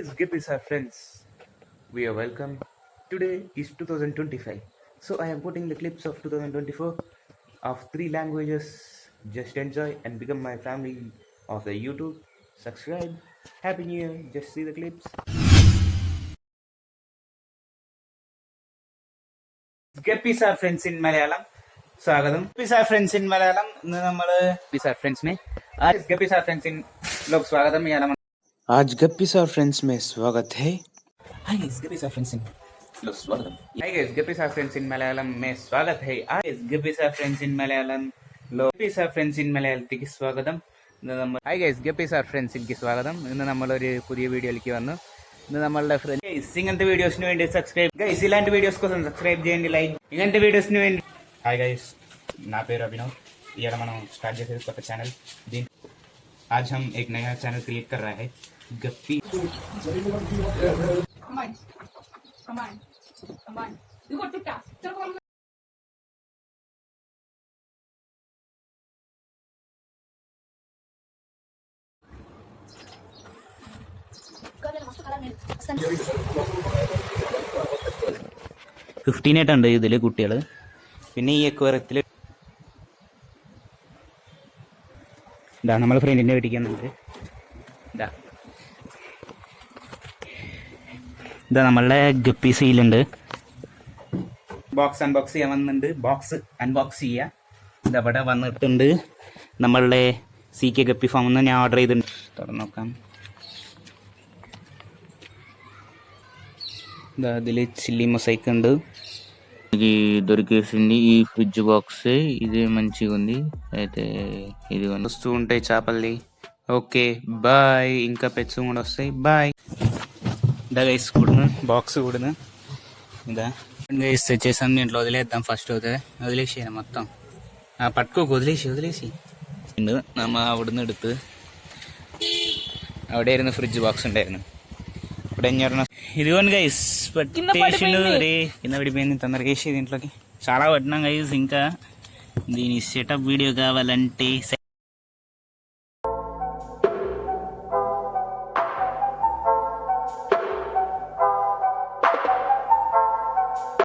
Guys, Gippies are friends. We are welcome. Today is 2025. So I am putting the clips of 2024 of 3 languages. Just enjoy and become my family of the YouTube. Subscribe. Happy New Year. Just see the clips. Gippies are friends in Malayalam. സ്വാഗതം guppies R friends in Malayalam ഇന്ന് നമ്മള് guppies are friends में आज गप्पीस are friends in लोग स्वागतम यार आज गप्पीस और फ्रेंड्स में स्वागत है। Hi guys Guppies are friends in लोग स्वागतम hi guys Guppies are friends in Malayalam में स्वागत है hi Guppies are friends in Malayalam लोग गप्पീസ് ആർ ഫ്രണ്ട്സ് ഇൻ മലയാളത്തിലേക്ക് സ്വാഗതം ഇന്ന് നമ്മൾ ഹായ് ഗൈസ് ഗപ്പീസ് ആർ ഫ്രണ്ട്സിലേക്ക് സ്വാഗതം ഇന്ന് നമ്മളൊരു പുതിയ വീഡിയോയിലേക്ക് വന്നു ഇന്ന് നമ്മളുടെ ഫ്രണ്ട് ഗൈസ് ഇങ്ങനത്തെ വീഡിയോസിന് വേണ്ടി സബ്സ്ക്రైబ్ గైస్ ఇలాంటి వీడియోస్ కోసం సబ్స్క్రైబ్ చేయండి లైక్ ఇలాంటి వీడియోస్ని వేయండి హాయ్ గైస్ నా పేరు అభినవ్ इधर మనం స్టార్ట్ చేసేది కొత్త ఛానల్ దీని आज हम एक नया चैनल क्रिएट कर रहा है गप्पी ഉണ്ട് ഇതില് കുട്ടികള് പിന്നെ ഈ എക്വേറിയത്തില് ഇതാ നമ്മൾ ഫ്രണ്ടിൻ്റെ വീട്ടിൽ ഇതാ നമ്മളുടെ ഗപ്പി സീലുണ്ട് ബോക്സ് അൺബോക്സ് ചെയ്യാൻ വന്നിട്ടുണ്ട് ബോക്സ് അൺബോക്സ് ചെയ്യുക ഇതവിടെ വന്നിട്ടുണ്ട് നമ്മളുടെ CK ഗപ്പി ഫാമിൽ നിന്ന് ഞാൻ ഓർഡർ ചെയ്തിട്ടുണ്ട് തുറന്ന് നോക്കാം ఇదా ഇതിൽ చిల్లీ మొసైక్ ഉണ്ട് ఇది దొరికేసింది ఈ ఫ్రిడ్జ్ బాక్స్ ఇదే మంచిగా ఉంది అయితే ఇది వస్తూ ఉంటాయి చేపల్ని ఓకే బాయ్ ఇంకా పెట్స్ కూడా వస్తాయి బాయ్ ఇదా గైస్ కూడాను బాక్స్ కూడాను ఇదా గైస్ తెచ్చేసాను దీంట్లో వదిలేద్దాం ఫస్ట్ అవుతుంది వదిలేసి మొత్తం പട്ടുക്കോക്ക് വదిലേసి നമ്മ അവിടുന്ന് എടുത്ത് അവിടെ ആയിരുന്നു ഫ്രിഡ്ജ് బాక్స్ ഉണ്ടായിരുന്നു ఇప్పుడు ఏం చేయాలి ఇదిగోండి గైస్ పట్టేసిండు రే కింద పడిపోయింది తొందరగా వేసి దీంట్లోకి చాలా పట్టినాం గైస్ ఇంకా దీని సెటప్ వీడియో కావాలంటే